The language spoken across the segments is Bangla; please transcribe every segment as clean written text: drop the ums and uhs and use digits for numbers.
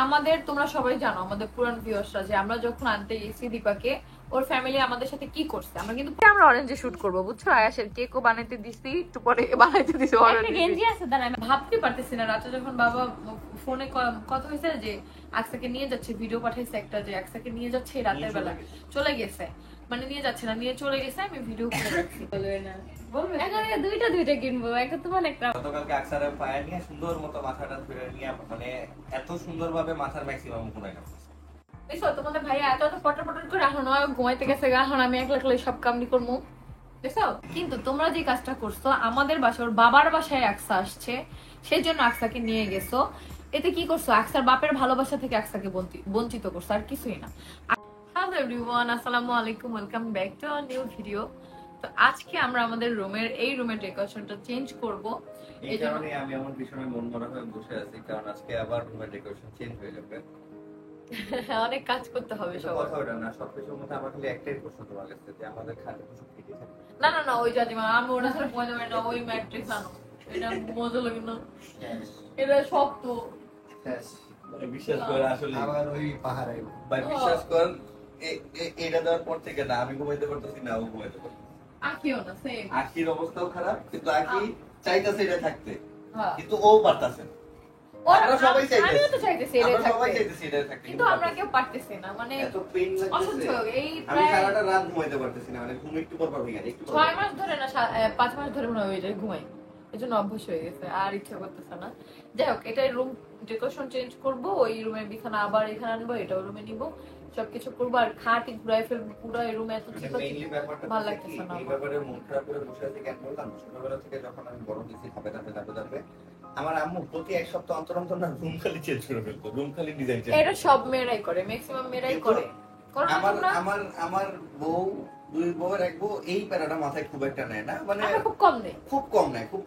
আমাদের তোমরা সবাই জানো আমাদের পুরান ভিউয়ার্সরা যে আমরা যখন আনতে গেছি দীপাকে ওর ফ্যামিলি আমাদের সাথে কি করছে আমরা কিন্তু আমরা অরেঞ্জে শুট করব বুঝছো আয়াসের কেকও বানাইতে দিছি একটু পরে বানাইতে দিছি অরেঞ্জ গেঞ্জি আছে দাঁড়া আমি ভাবতে পারতেছি না রাতে যখন বাবা ফোনে কথা হয়েছে যে আকসাকে নিয়ে যাচ্ছে ভিডিও পাঠাইছে একটা যে আকসাকে নিয়ে যাচ্ছে রাতের বেলা চলে গেছে মানে নিয়ে যাচ্ছে না নিয়ে চলে গেছে আমি ভিডিও করে রাখছি বলবে না বলবে এখন দুইটা কিনবো একটা তোমার একটা গতকালকে আকসারে পায়ে নিয়ে সুন্দর মতো মাথাটা ধরে নিয়ে মানে এত সুন্দরভাবে মাথার ম্যাক্সিমাম ঘুরাই না দেখো তোমাদের ভাইয়া এত পটর পটর করে এখন ঘুমাইতে গেছে এখন আমি একলা একলা সব কামনি করবো দেখছো কিন্তু তোমরা যে কাজটা করছো আমাদের বাসায় ওর বাবার বাসায় আকসা আসছে সেই জন্য আকসাকে নিয়ে গেছো এতে কি করছো আকসার বাপের ভালোবাসা থেকে আকসাকে বঞ্চিত করছো আর কিছুই না। হ্যালো এভরিওয়ান আসসালামু আলাইকুম welcome back to our new video. তো আজকে আমরা আমাদের এই রুমের ডেকোরেশনটা চেঞ্জ করব এই কারণে আমি এমন ভীষণ মন মরা হয়ে বসে আছি কারণ আজকে আবার রুমের ডেকোরেশন চেঞ্জ হয়ে যাবে। অনেক কাজ করতে হবে সবার কথা ওটা না সবকিছুর মধ্যে আমার খালি একটাই প্রশ্ন তোমার কাছে যে আমাদের খাটে কিছু ফিটে থাকে না না না ওই জাতিমা আমি ওটা ছাড়া পয়দা না ওই ম্যাট্রিক্স আনো এটা মজা লাগে না এটা শক্ত বিশ্বাস করে আসলে আবার ওই পাহাড়ে ভাই বিশ্বাস কর এটা দেওয়ার পর থেকে না আমি ঘুমাইতে পারতেছি না ও ঘুমাইতে পারতেছে আখিও না সেম আখির অবস্থাও খারাপ কিন্তু আখি চাইতেছে এটা থাকতে হ্যাঁ কিন্তু ও পারতাছে না আমরা সবাই চাইতেছি আমিও তো চাইতেছি এটা আমরা সবাই থাকতে চাইতেছি এটা থাকতে কিন্তু আমরা কেউ পারতেছি না মানে এত পেইন অসহ্য লাগতেছে এই আমি প্রায় সারাটা রাত ঘুমাইতে পারতেছি না মানে ঘুম একটু পর পর ভেঙে যায় একটু পর 6 মাস ধরে না 5 মাস ধরে মনে হয় এটা ঘুমাই এজন্য অভ্যাস হয়ে গেছে আর ইচ্ছা করতেছে না। যাই হোক এটা রুম ডেকোরেশন চেঞ্জ করব ওই রুমের বিছানা আবার এখানে আনবো এটা রুমে নিব সবকিছু করবো আর খাট ঘুরাই ফেলবো পুরো এই রুমে এত ছিল মেইনলি ব্যাপারটা ভালো লাগতেছে না এই ব্যাপারে মন খারাপ করে বসে আছি কেন বললাম ছোটবেলা থেকে যখন আমি বড় হয়েছি ধাপে আমার আম্মু প্রতি এক সপ্তাহ অন্তর অন্তর না রুম খালি চেঞ্জ করে ফেলতো রুম খালি ডিজাইন চেঞ্জ এটা সব মেয়েরাই করে ম্যাক্সিমাম মেয়েরাই করে আমার আমার আমার বউ দুই বউয়ের এক বউ এই প্যারাটা মাথায় খুব একটা নেয় না মানে খুব কম নেই খুব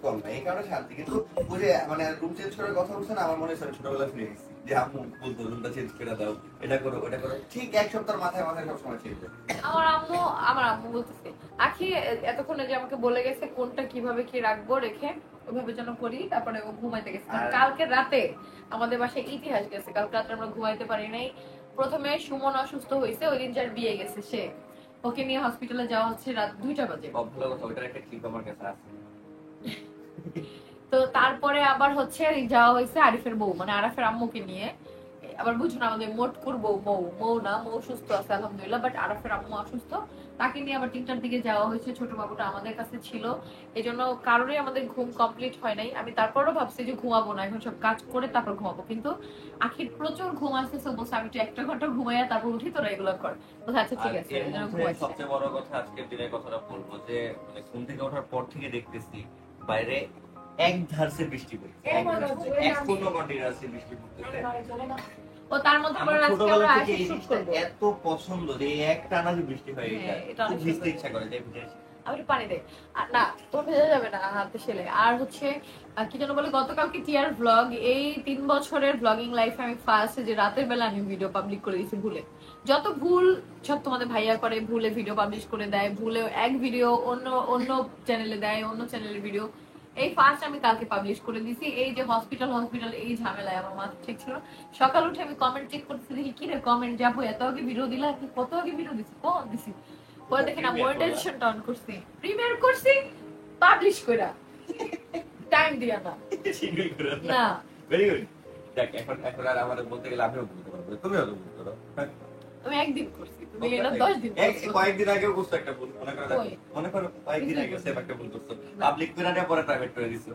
কম নেয় এই কারণে শান্তি কিন্তু ওই যে মানে রুম চেঞ্জ করার কথা বলছে না আমার মনে হয় ছোটবেলা ফিরে গেছি যে আম্মু বলতো রুমটা চেঞ্জ করে দাও এটা করো ওটা করো ঠিক এক সপ্তাহ মাথায় সবসময় চেঞ্জ হয় আমার আম্মু বলতেছে আখি এতক্ষণে যে আমাকে বলে গেছে কোনটা কিভাবে কি রাখবো রেখে ওইভাবে যেন করি তারপরে ও ঘুমাইতে গেছে কালকে রাতে আমাদের বাসায় ইতিহাস গেছে কালকে রাতে আমরা ঘুমাইতে পারি নাই প্রথমে সুমন অসুস্থ হয়েছে ওই দিন যার বিয়ে গেছে সে ওকে নিয়ে হসপিটালে যাওয়া হচ্ছে রাত 2টা বাজে ভালো কথা ওটার একটা ক্লিপ আমার কাছে আছে তো তারপরে আবার হচ্ছে যাওয়া হয়েছে আরিফের বউ মানে আরিফের আম্মুকে নিয়ে আবার বুঝুন আমাদের মোট করবো মৌ না মৌ সুস্থ আছে আলহামদুলিল্লাহ বাট আরিফের আম্মু অসুস্থ তাকে নিয়ে আবার 3টার দিকে যাওয়া হয়েছে ছোট বাবুটা আমাদের কাছে ছিল এই জন্য কারোরই আমাদের ঘুম কমপ্লিট হয় নাই আমি তারপরও ভাবছি যে ঘুমাবো না এখন সব কাজ করে তারপর ঘুমাবো কিন্তু আখির প্রচুর ঘুম আসতেছে বলছে আমি একটু 1 ঘন্টা ঘুমাইয়া তারপর উঠি তোরা এগুলো কর বলছে আচ্ছা ঠিক আছে সবচেয়ে বড় কথা আজকের দিনের কথাটা বলবো যে মানে ঘুম থেকে ওঠার পর থেকে দেখতেছি বাইরে এক ধারসে বৃষ্টি পড়ছে এক কোনো কন্টিনিউয়াসলি বৃষ্টি পড়তেছে ও তার মধ্যে পরে আজকে আমরা আসি শুট করব এত পছন্দ যে এক টানা যে বৃষ্টি হয়ে যায় এটা অনেক ভিজতে ইচ্ছা করে যে ভিজে আমি পানি দেই আর না তো ভেজা যাবে না হাতে ছেলে আর হচ্ছে কি যেন বলে গতকালকে টিয়ার ব্লগ এই 3 বছরের ব্লগিং লাইফে আমি ফার্স্ট যে রাতের বেলা আমি ভিডিও পাবলিক করে দিয়েছি ভুলে যত ভুল সব তোমাদের ভাইয়া করে ভুলে ভিডিও পাবলিশ করে দেয় ভুলে এক ভিডিও অন্য অন্য চ্যানেলে দেয় অন্য চ্যানেলের ভিডিও এই ফার্স্ট আমি কালকে পাবলিশ করে দিছি এই যে হসপিটাল এই ঝামেলায় আমার মাথা ঠিক ছিল সকাল উঠে আমি কমেন্ট চেক করতেছি দেখি কি রে কমেন্ট যাবো এত আগে ভিডিও দিলা কত আগে ভিডিও দিছি কত দিছি পরে দেখি না মনিটাইজেশনটা অন করছি প্রিমিয়ার করছি পাবলিশ কইরা টাইম দিয়া না শিডিউল করে না ভেরি গুড দেখ এখন আর আমাদের বলতে গেলে আমিও বলতে পারবো তুমিও তো বলতে পারো আমি একদিন করছি তুমি এটা 10 দিন কয়েকদিন আগেও করছো একটা ভুল মনে করো কয়েকদিন আগে সেম একটা ভুল করছো পাবলিক করে না পরে প্রাইভেট করে দিছো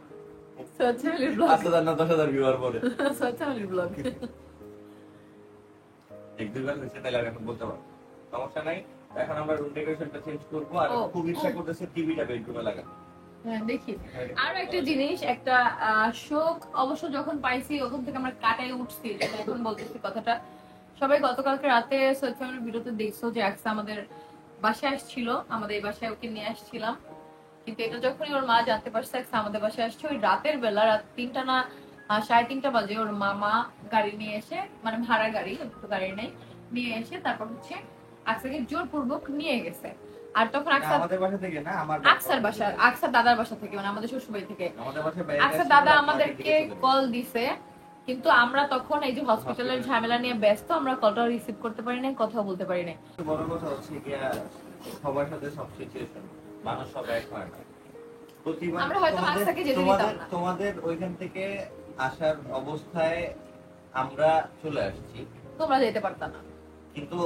সোচ্চামিলির ব্লগ 5000 না 10000 ভিউয়ার পরে সোচ্চামিলির ব্লগ এক দুইবার হয়েছে তাহলে আর এখন বলতে পারবো সমস্যা নাই এখন আমরা রুম ডেকোরেশনটা চেঞ্জ করবো আর খুব ইচ্ছা করতেছে টিভিটা বেডরুমে লাগাতে হ্যাঁ দেখি আর একটা জিনিস একটা শোক অবশ্য যখন পাইছি ওখান থেকে আমরা কাটাই উঠছি যেটা এখন বলতেছি কথাটা সবাই গতকালকে রাতে সৈয়দ ফ্যামিলির ভিডিওতে দেখছো যে আকসা আমাদের বাসায় আসছিল আমাদের এই বাসায় ওকে নিয়ে আসছিলাম কিন্তু এটা যখনই ওর মা জানতে পারছে আকসা আমাদের বাসায় আসছে ওই রাতের বেলা রাত 3টা না 3:30 বাজে ওর মামা গাড়ি নিয়ে এসে মানে ভাড়া গাড়ি গাড়ি নেই নিয়ে এসে তারপর হচ্ছে আকসাকে জোরপূর্বক নিয়ে গেছে আর তখন আমাদের বাসা থেকে না আমার আকসার দাদার বাসা থেকে মানে আমাদের শ্বশুরবাড়ি থেকে আমাদের বাসায় আকসার দাদা আমাদেরকে কল দিছে কিন্তু আমরা তখন এই যে হসপিটালের ঝামেলা নিয়ে ব্যস্ত, আমরা কলটা রিসিভ করতে পারি নাই, কথা বলতে পারি নাই। বড় কথা হচ্ছে কি সবার সাথে সব সিচুয়েশন মানুষ সব এক হয় না। প্রতিবার আমরা হয়তো আকসাকে যেতে দিতাম না। তোমাদের ওইখান থেকে আসার অবস্থায় আমরা চলে আসছি, তোমরা যেতে পারতা না। কিন্তু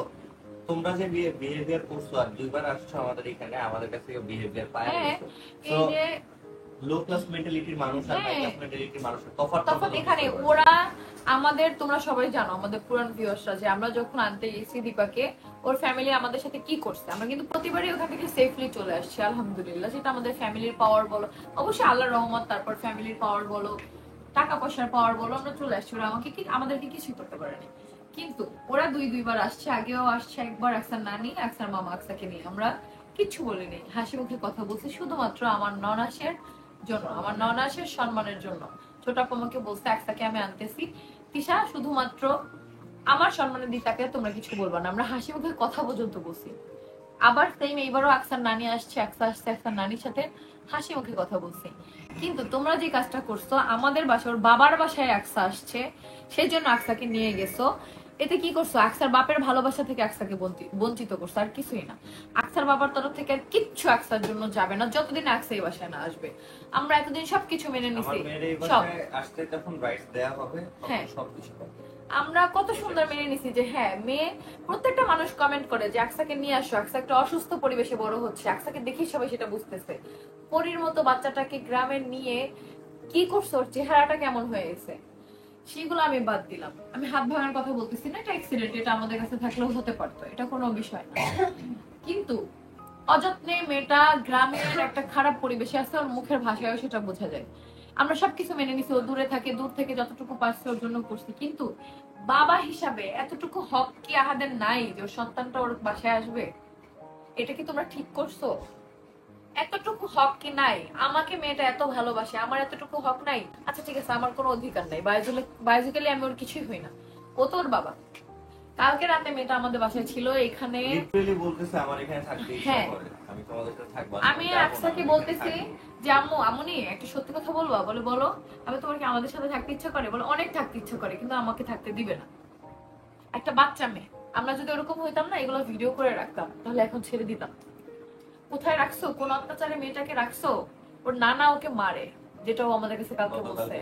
তোমরা যে বিহেভিয়ার করছো আর দুইবার আসছো আমাদের এখানে, আমাদের কাছ থেকে বিহেভিয়ার পায় এই যে লো ক্লাস মেন্টালিটির মানুষ আর হাই ক্লাস মেন্টালিটির মানুষের তফাৎ এখানে ওরা আমাদের, তোমরা সবাই জানো আমাদের পুরান ভিউয়ার্সরা, যে আমরা যখন আনতে গেছি দীপাকে, ওর ফ্যামিলি আমাদের সাথে কি করছে, আমরা কিন্তু প্রতিবারই ওখান থেকে সেফলি চলে আসছি আলহামদুলিল্লাহ। সেটা আমাদের ফ্যামিলির পাওয়ার বলো, অবশ্যই আল্লাহর রহমত, তারপর ফ্যামিলির পাওয়ার বলো, টাকা পয়সার পাওয়ার বলো, আমরা চলে আসছি। ওরা আমাদেরকে কিছুই করতে পারেনি। কিন্তু ওরা দুইবার আসছে, আগেও আসছে একবার আকসার নানি, আকসার মামা আকসাকে নিয়ে। আমরা কিচ্ছু বলিনি, হাসি মুখে কথা বলছি, শুধুমাত্র আমার ননাসের জন্য, আমার ননাসের সম্মানের জন্য। ছোট আপু আমাকে বলছে আকসাকে আমি আনতেছি, তিশা শুধুমাত্র আমার সম্মানের দিক তাকে তোমরা কিছু বলবা না। আমরা হাসি মুখে কথা পর্যন্ত বলছি। আবার সেম এইবারও আকসার নানি আসছে, আকসা আসছে, আকসার নানির সাথে হাসি মুখে কথা বলছি। কিন্তু তোমরা যে কাজটা করছো, আমাদের বাসায় ওর বাবার বাসায় আকসা আসছে, সেই জন্য আকসাকে নিয়ে গেছো। এতে কি করছো, আকসার বাপের ভালোবাসা থেকে আকসাকে বঞ্চিত করছো, আর কিছুই না। আকসার বাবার তরফ থেকে আর কিচ্ছু আকসার জন্য যাবে না যতদিন আকসা এই বাসায় না আসবে। আমরা এতদিন সবকিছু মেনে নিছি, সব আসতে যখন রাইটস দেয়া হবে তখন সবকিছু পাবে। আমরা কত সুন্দর মেনে নিছি যে হ্যাঁ মেয়ে। প্রত্যেকটা মানুষ কমেন্ট করে যে আকসাকে নিয়ে আসো, আকসা একটা অসুস্থ পরিবেশে বড় হচ্ছে, আকসাকে দেখি সবাই সেটা বুঝতেছে। পরীর মতো বাচ্চাটাকে গ্রামে নিয়ে কি করছো, ওর চেহারাটা কেমন হয়ে গেছে, সেগুলো আমি বাদ দিলাম। আমি হাত ভাঙার কথা বলতেছি না, এটা অ্যাক্সিডেন্ট, এটা আমাদের কাছে থাকলেও হতে পারতো, এটা কোনো বিষয় না। কিন্তু অযত্নে মেয়েটা গ্রামের একটা খারাপ পরিবেশে আছে, ওর মুখের ভাষায় সেটা বোঝা যায়। আমরা সবকিছু মেনে নিছি, ও দূরে থাকে, দূর থেকে যতটুকু পারছে ওর জন্য করছি। কিন্তু বাবা হিসাবে এতটুকু হক কি আহাদের নাই যে ওর সন্তানটা ওর বাসায় আসবে? এটা কি তোমরা ঠিক করছো? এতটুকু হক কি নাই? আমাকে মেয়েটা এত ভালোবাসে, আমার এতটুকু হক নাই? আচ্ছা ঠিক আছে, আমার কোনো অধিকার নাই, বায়োলজিক্যালি আমি ওর কিছুই হই না, ও তো ওর বাবা। কালকে রাতে মেয়েটা আমাদের বাসায় ছিল, এখানে লিটারালি বলতেছে আমার এখানে থাকতে ইচ্ছা করে, আমি তোমাদের সাথে থাকবো না। আমি আকসাকে বলতেছি যে আম্মু, আমুনি একটা সত্যি কথা বলবা? বলে বলো। আমি, তোমার কি আমাদের সাথে থাকতে ইচ্ছা করে? বলে অনেক থাকতে ইচ্ছা করে, কিন্তু আমাকে থাকতে দিবে না। একটা বাচ্চা মেয়ে, আমরা যদি ওরকম হইতাম না, এগুলো ভিডিও করে রাখতাম, তাহলে এখন ছেড়ে দিতাম। কোথায় রাখছো, কোন অত্যাচারে মেয়েটাকে রাখছো? ওর নানা ওকে মারে, যেটাও আমাদের কাছে কালকে বলছে।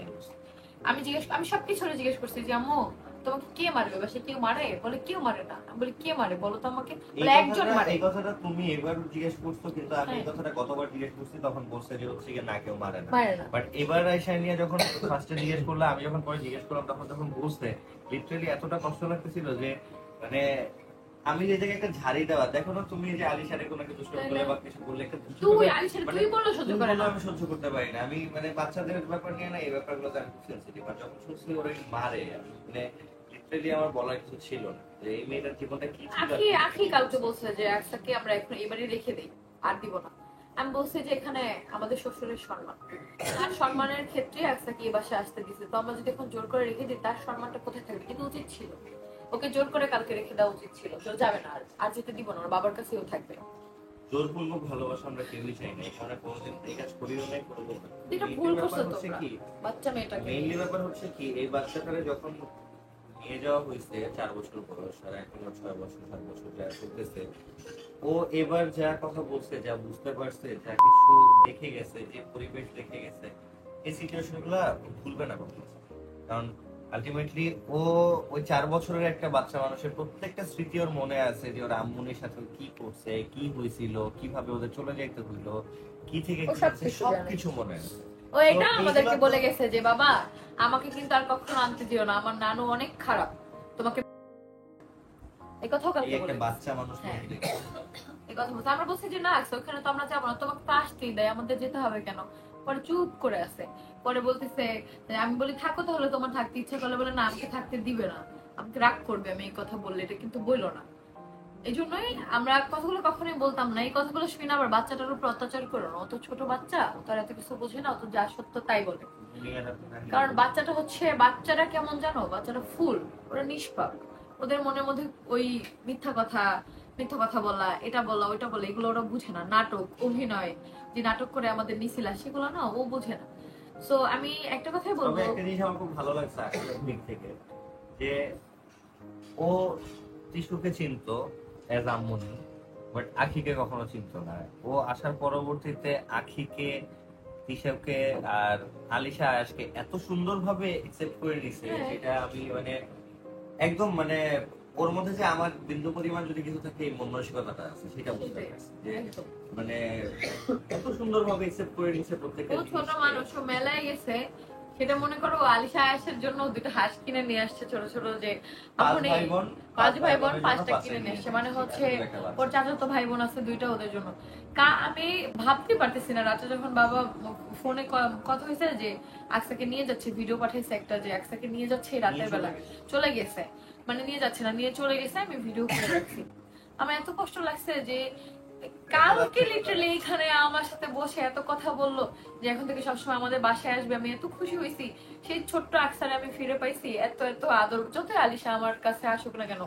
আমি সবকিছু জিজ্ঞেস করছি যে আম্মু তোমাকে কে মারবে, বাসে কেউ মারে? বলে কেউ মারে না। আমি বলি কে মারে বলো তো আমাকে? বলে একজন মারে। এই কথাটা তুমি এবার জিজ্ঞেস করছো, কিন্তু আমি এই কথাটা গতবার জিজ্ঞেস করছি, তখন বলছে যে হচ্ছে না, কেউ মারে না। বাট এবার আয়শা নিয়ে যখন ফার্স্টে জিজ্ঞেস করলাম, আমি যখন পরে জিজ্ঞেস করলাম, তখন বলছে লিটারালি এতটা কষ্ট লাগতেছিল যে মানে আমি যে জায়গায় একটা ঝাড়ি দেওয়া, দেখো না তুমি যে আলিশারে কোনো কিছু শুরু করলে বা কিছু বললে একটা তুই আলিশারে তুই বললো সহ্য করে না, আমি সহ্য করতে পারি না। আমি মানে বাচ্চাদের ব্যাপার নিয়ে না, এই ব্যাপারগুলোতে আমি খুব সেনসিটিভ। আর যখন শুনছি ওরা মারে, মানে লিটারালি আমার বলার কিছু ছিল না যে এই মেয়েটার জীবনটা কি ছিল। আখি কালকে বলছে যে আকসাকে আমরা এখন এবারে রেখে দেই, আর দিব না। আমি বলছি যে এখানে আমাদের শ্বশুরের সম্মান, তার সম্মানের ক্ষেত্রে আকসাকে এই বাসায় আসতে দিছে, তো আমরা যদি এখন জোর করে রেখে দিই, তার সম্মানটা কোথায় থাকবে? কিন্তু উচিত ছিল ওকে জোর করে কালকে রেখে দেওয়া উচিত ছিল। তো যাবে না, আর যেতে দিব না, ওর বাবার কাছেও থাকবে। জোরপূর্বক ভালোবাসা আমরা কেউই চাই না, এখানে কোনোদিন এই কাজ করিও নাই, করবো না। এটা ভুল করছো তোমরা, বাচ্চা মেয়েটাকে। মেইনলি ব্যাপার হচ্ছে কি, এই বাচ্চাটারে যখন নিয়ে যাওয়া হয়েছে 4 বছর বয়স, আর এখন 6 বছর 7 বছর যা চলতেছে, ও এবার যা কথা বলছে, যা বুঝতে পারছে, যা কিছু দেখে গেছে, যে পরিবেশ দেখে গেছে, এই সিচুয়েশন গুলা ভুলবে না কখনো। কারণ আলটিমেটলি ও ওই 4 বছরের একটা বাচ্চা মানুষের প্রত্যেকটা স্মৃতি ওর মনে আছে, যে ওর আম্মুনির সাথে কি করছে, কি হয়েছিল, কিভাবে ওদের চলে যাইতে হইলো, কি থেকে সবকিছু মনে আছে। ও এটা আমাদেরকে বলে গেছে যে বাবা আমাকে কিন্তু আর কখনো আনতে দিও না, আমার নানু অনেক খারাপ, তোমাকে এই কথাও কালকে বলে বাচ্চা মানুষ। এই কথা বলছে। আমরা বলছি যে না ওখানে তো আমরা যাবো না, তোমাকে তো আসতেই দেয়, আমাদের যেতে হবে কেন? পরে চুপ করে আছে। পরে বলতেছে, আমি বলি থাকো তাহলে, তোমার থাকতে ইচ্ছা করলে। বলে না, আমাকে থাকতে দিবে না, আমাকে রাগ করবে আমি এই কথা বললে, এটা কিন্তু বললো না। এই জন্যই আমরা কথাগুলো কখনোই বলতাম না। এই কথাগুলো শুনে আবার বাচ্চাটার উপর অত্যাচার করো না, অত ছোট বাচ্চা, তার এত কিছু বোঝে না, অত যা সত্য তাই বলে। কারণ বাচ্চাটা কেমন জানো, বাচ্চাটা ফুল, ওরা নিষ্পাপ। ওদের মনের মধ্যে ওই মিথ্যা কথা বলা, এটা বলা, ওইটা বলা, এগুলো ওরা বুঝে না। নাটক, অভিনয় যে নাটক করে আমাদের নিছিলা, সেগুলো না ও বুঝে না। সো আমি একটা কথাই বলবো, তবে একটা জিনিস আমার খুব ভালো লাগছে আখির দিক থেকে, যে ও টিশুকে চিনতো এজ আম্মুনি, বাট আখিকে কখনো চিনতো না। ও আসার পরবর্তীতে আখিকে, তিশাকে আর আলিশা আয়াসকে এত সুন্দরভাবে একসেপ্ট করে নিছে, হ্যাঁ। যেটা আমি মানে একদম মানে ওর মধ্যে যে আমার বিন্দু পরিমাণ যদি কিছু থাকে এই মন মানসিকতাটা আছে সেটা বুঝতে পারছি, যে একদম। মানে এত সুন্দরভাবে একসেপ্ট করে নিছে প্রত্যেকটা ও ছোট জিনিসকে। মানুষ, ও মেলায় গেছে, সেটা মনে করো আলিশা আয়েশের জন্য দুটো হাঁস কিনে নিয়ে আসছে ছোট ছোট, যে পাঁচ এখন ভাই বোন, পাঁচ ভাই বোন বোনের জন্য 5টা পাঁচটা কিনে নিয়ে আসছে, কিনে মানে নিয়ে হচ্ছে আসছে, একটা বাচ্চা। ওর চাচাতো ভাই বোন আছে 2টা, ওদের জন্য। আমি ভাবতে পারতেছি না রাতে যখন বাবা ফোনে কথা হয়েছে যে আকসাকে নিয়ে যাচ্ছে, ভিডিও পাঠাইছে একটা যে আকসাকে নিয়ে যাচ্ছে এই রাতের বেলা, চলে গেছে, মানে নিয়ে যাচ্ছে না, নিয়ে চলে গেছে, আমি ভিডিও করে রাখছি। আমার এত কষ্ট লাগছে যে কালকে লিটারালি এখানে আমার সাথে বসে এত কথা বললো যে এখন থেকে সবসময় আমাদের বাসায় আসবে, আমি এত খুশি হয়েছি। সেই ছোট্ট আকসারে আমি ফিরে পাইছি, এত এত আদর, যত আলিশা আমার কাছে আসুক না কেন,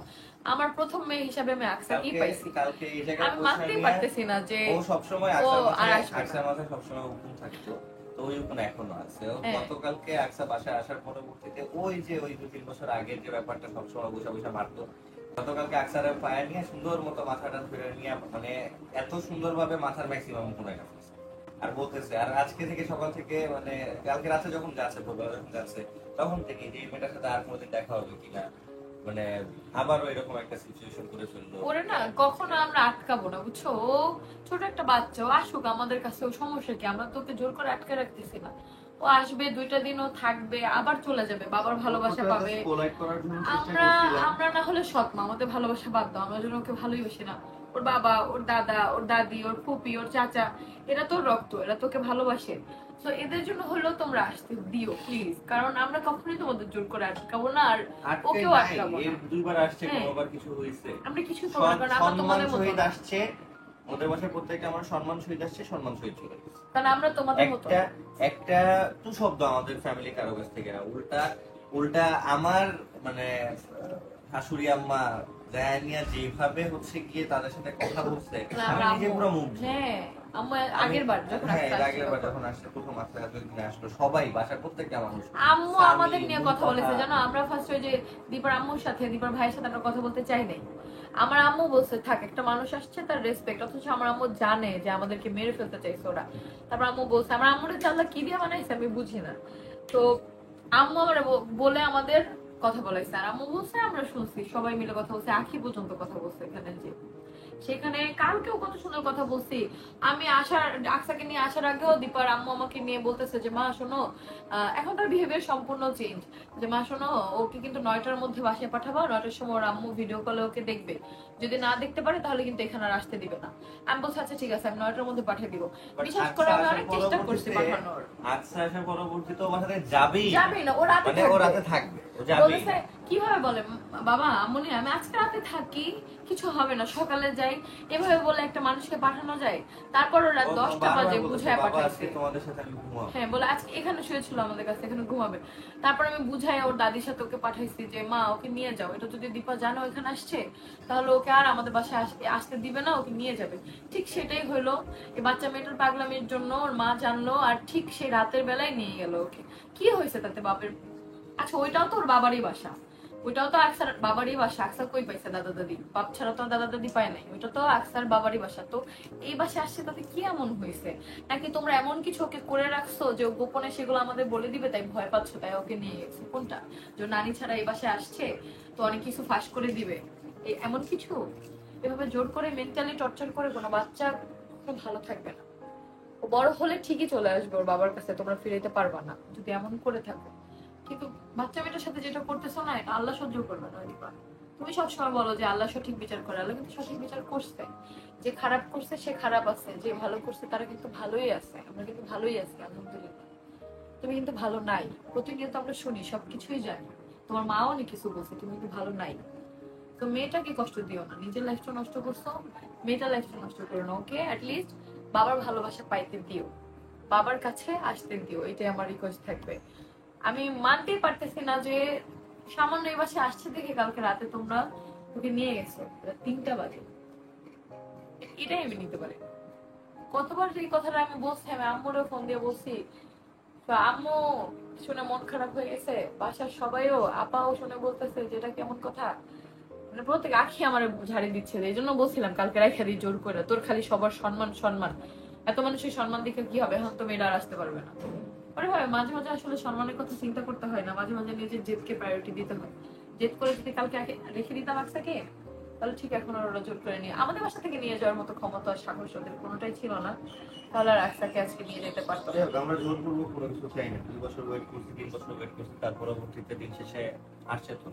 আমার প্রথম মেয়ে হিসাবে আমি আকসাকেই পাইছি। কালকে এই জায়গায় আমি মানতেই পারতেছি না যে ও সবসময় ও আর আকসার আসবে না। আকসার মাথায় সবসময় হুকুম থাকতো, তো ওই হুকুম এখনো আছে। ও হ্যাঁ। গতকালকে আকসা বাসায় আসার পরবর্তীতে ওই যে ওই 2-3 বছর আগের যে ব্যাপারটা সবসময় বসে বসে মারতো, গতকালকে আকসারের পায়ে নিয়ে সুন্দর মতো মাথাটা ধরে নিয়ে মানে এত সুন্দরভাবে মাথার ম্যাক্সিমাম ঘুরে গেছে আর বলতেছে। আর আজকে থেকে সকাল থেকে মানে কালকে রাতে যখন যাচ্ছে, ভোরবেলা যখন যাচ্ছে, তখন থেকে যে এই মেয়েটার সাথে আর কোনোদিন দেখা হবে কিনা, মানে আবারও এরকম একটা সিচুয়েশন করে ফেললো। ওরে না কখনো আমরা আটকাবো না, বুঝছো? ও ছোট একটা বাচ্চা, ও আসুক আমাদের কাছে, ও সমস্যা কি? আমরা তোকে জোর করে আটকে রাখতেছি না। ও আসবে, 2টা দিন ও থাকবে, আবার চলে যাবে, বাবার ভালোবাসা পাবে। আমরা আমরা না হলে সৎ মা, আমাদের ভালোবাসা বাদ দাও, আমরা যেন ওকে ভালোই বাসি না। ওর বাবা, ওর দাদা, ওর দাদি, ওর ফুপি, ওর চাচা, এরা তোর রক্ত, এরা তোকে ভালোবাসে। তো এদের জন্য হলেও তোমরা আসতে দিও প্লিজ, কারণ আমরা কখনোই তোমাদের জোর করে আটকাবো না, আর ওকেও আটকাবো না। দুইবার আসছে, হ্যাঁ। কোনোবার কিছু হয়েছে, আমরা কিছুই করবো না, কারণ আমরা সম্মান তোমাদের মতো সহিত না। আসছে ওদের বাসায়, প্রত্যেকটা আমার সম্মান সহিত আসছে, সম্মান সহিত চলে গেছে। কারণ আমরা তোমাদের মতো একটা না। একটা টু শব্দ আমাদের ফ্যামিলি কারো কাছ থেকে না, উল্টা উল্টা আমার মানে শাশুড়ি আম্মা জায়ানিয়া যেভাবে হচ্ছে গিয়ে তাদের সাথে কথা বলছে, না, আমি আমরা নিজে আম্মু- পুরো মুগ্ধ। হ্যাঁ, আম্মু আগের বার যখন হ্যাঁ, আসতে এর আগের বার আসছিল, যখন আসছে, প্রথম আসতে আসলো সবাই, বাসার প্রত্যেকটা মানুষ, আম্মু স্বামী, আমাদের নিয়ে কথা বলেছে মুনতাহা। জানো। আমরা ফার্স্ট ওই যে দীপার আম্মুর সাথে, দীপার ভাইয়ের সাথে আমরা কথা বলতে চাই নাই। আমার আম্মু বলছে থাক, একটা মানুষ আসছে, তার রেসপেক্ট, অথচ আমার আম্মু জানে যে আমাদেরকে মেরে ফেলতে চাইছে ওরা। তারপর আম্মু বলছে, আমার আম্মুর চাল্লা কি দিয়ে বানাইছে আমি বুঝি না। তো আম্মু আমার বলে আমাদের কথা বলাইছে, আর আম্মু বলছে আমরা শুনছি, সবাই মিলে কথা বলছে, আখি পর্যন্ত কথা বলছে এখানে, যে সেখানে কালকেও কত সুন্দর কথা বলছি। আমি আসার, আকসাকে নিয়ে আসার আগেও দীপার আম্মু আমাকে নিয়ে বলতেছে যে মা শোনো, এখন তার বিহেভিয়ার সম্পূর্ণ চেঞ্জ, যে মা শোনো ওকে কিন্তু 9টার মধ্যে বাসায় পাঠাবো, 9টার সময় ওর আম্মু ভিডিও কলে ওকে দেখবে, যদি না দেখতে পারে তাহলে কিন্তু এখানে আর আসতে দিবে না। আমি বলছি আচ্ছা ঠিক আছে, আমি 9টার মধ্যে পাঠিয়ে দিব। বিশ্বাস করে আমি অনেক চেষ্টা করছি পাঠানোর। আচ্ছা, আসার পরবর্তীতে ও বাসাতে যাবেই, যাবে না, ও রাতে মানে ও রাতে থাকবে, ও যাবেই। বলেছে কিভাবে বলে, বাবা আম্মুনি আমি আজকে রাতে থাকি, কিছু হবে না, সকালে যাই, এভাবে বলে একটা মানুষকে পাঠানো যায়? তারপর ওরা 10টা বাজে বুঝায় পাঠাইছে। তোমাদের সাথে আমি ঘুমাবো। হ্যাঁ, বলে আজকে এখানে শুয়েছিল আমাদের কাছে, এখানে ঘুমাবে। তারপর আমি বুঝাই ওর দাদির সাথে ওকে পাঠাইছি যে মা ওকে নিয়ে যাও, এটা যদি দীপা জানো এখানে আসছে তাহলে ওকে আর আমাদের বাসায় আসতে দিবে না, ওকে নিয়ে যাবে। ঠিক সেটাই হলো, এই বাচ্চা মেয়েটার পাগলামির জন্য ওর মা জানলো, আর ঠিক সেই রাতের বেলায় নিয়ে গেল ওকে। কি হয়েছে তাতে বাপের? আচ্ছা ওইটাও তো ওর বাবারই বাসা, ওইটাও তো আকসার বাবারই বাসা। আকসা কই পাইছে দাদা দাদি? বাপ ছাড়া তো দাদা দাদি পায় নাই। ওইটা তো আকসার বাবারই বাসা। তো এই বাসায় আসছে তাতে কি এমন হয়েছে? নাকি তোমরা এমন কিছু ওকে করে রাখছো যে ও গোপনে সেগুলো আমাদের বলে দিবে, তাই ভয় পাচ্ছ, তাই ওকে নিয়ে গেছে? কোনটা? যে নানি ছাড়া এই বাসায় আসছে তো অনেক কিছু ফাঁস করে দিবে, এমন কিছু? এভাবে জোর করে মেন্টালি টর্চার করে কোনো বাচ্চা কখনো ভালো থাকবে না। ও বড় হলে ঠিকই চলে আসবে ওর বাবার কাছে, তোমরা ফিরাইতে পারবা না যদি এমন করে থাকো। কিন্তু বাচ্চা মেয়েটার সাথে যেটা করতেছো না, এটা আল্লাহ সহ্য করবে না দীপা। তুমি সবসময় বলো যে আল্লাহ সঠিক বিচার করে, আল্লাহ কিন্তু সঠিক বিচার করছে। যে খারাপ করছে সে খারাপ আছে, যে ভালো করছে তারা কিন্তু ভালোই আছে, আমরা কিন্তু ভালোই আছি আলহামদুলিল্লাহ। তুমি কিন্তু ভালো নাই, প্রতিনিয়ত আমরা শুনি, সবকিছুই জানি, তোমার মাও অনেক কিছু বলছে, তুমি কিন্তু ভালো নাই। তো মেয়েটাকে কষ্ট দিও না, নিজের লাইফটা নষ্ট করছো, মেয়েটার লাইফটা নষ্ট করো না। ওকে অ্যাটলিস্ট বাবার ভালোবাসা পাইতে দিও, বাবার কাছে আসতে দিও, এটাই আমার রিকোয়েস্ট থাকবে। আমি মানতেই পারতেছি না যে সামান্য এই বাসে আসছে দেখে কালকে রাতে তোমরা ওকে নিয়ে গেছো 3টা বাজে। এটাই আমি নিতে পারি। কতবার এই কথাটা আমি বলছি, আমি আম্মুরও ফোন দিয়ে বলছি, তো আম্মু শুনে মন খারাপ হয়ে গেছে, বাসার সবাইও আপাও শুনে বলতেছে যেটা কেমন কথা, মানে প্রত্যেক আখি আমার ঝাড়ি দিচ্ছে। এই জন্য বলছিলাম কালকে রাখা দিই জোর করে, তোর খালি সবার সম্মান সম্মান, এত মানুষের সম্মান দেখে কি হবে, এখন তো মেয়েরা আর আসতে পারবে না। পরে হয় মাঝে মাঝে আসলে সম্মানের কথা চিন্তা করতে হয় না, মাঝে মাঝে নিজের জেদকে প্রায়োরিটি দিতে হয়। জেদ করে যদি কালকে রেখে দিতাম আকসাকে, তাহলে ঠিক এখন আর ওরা জোর করে নিয়ে আমাদের বাসা থেকে নিয়ে যাওয়ার মতো ক্ষমতা সাহস ওদের কোনোটাই ছিল না, তাহলে আর আকসাকে আজকে নিয়ে যেতে পারতো না। যাই হোক, আমরা জোর করবো কোনো কিছু চাই না। 2 বছর ওয়েট করছি, 3 বছর ওয়েট করছি, তার পরবর্তীতে দিন শেষে আসছে তো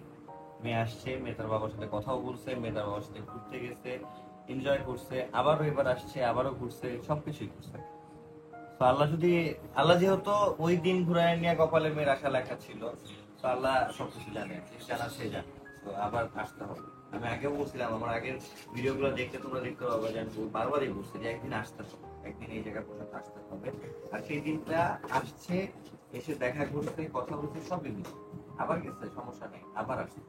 মেয়ে আসছে, মেয়ে তার বাবার সাথে কথাও বলছে, মেয়ে তার বাবার সাথে ঘুরতে গেছে, এনজয় করছে, আবারও এবার আসছে, আবারও ঘুরছে, সবকিছুই করছে। তো আল্লাহ যেহেতু ওই দিন ঘুরায় নিয়ে কপালে মেয়ের আশা লেখা ছিল, তো আল্লাহ সবকিছু জানে, জানা সে জানে। তো আবার আসতে হবে। আমি আগেও বলছিলাম, আমার আগের ভিডিওগুলো দেখতে তোমরা দেখতে পাবে যে আমি বারবারই বলছি যে একদিন আসতে হবে, একদিন এই জায়গা পর্যন্ত আসতে হবে। আর সেই দিনটা আসছে, এসে দেখা করতে, কথা বলতে, সবই মিলে আবার গেছে, সমস্যা নেই, আবার আসছে।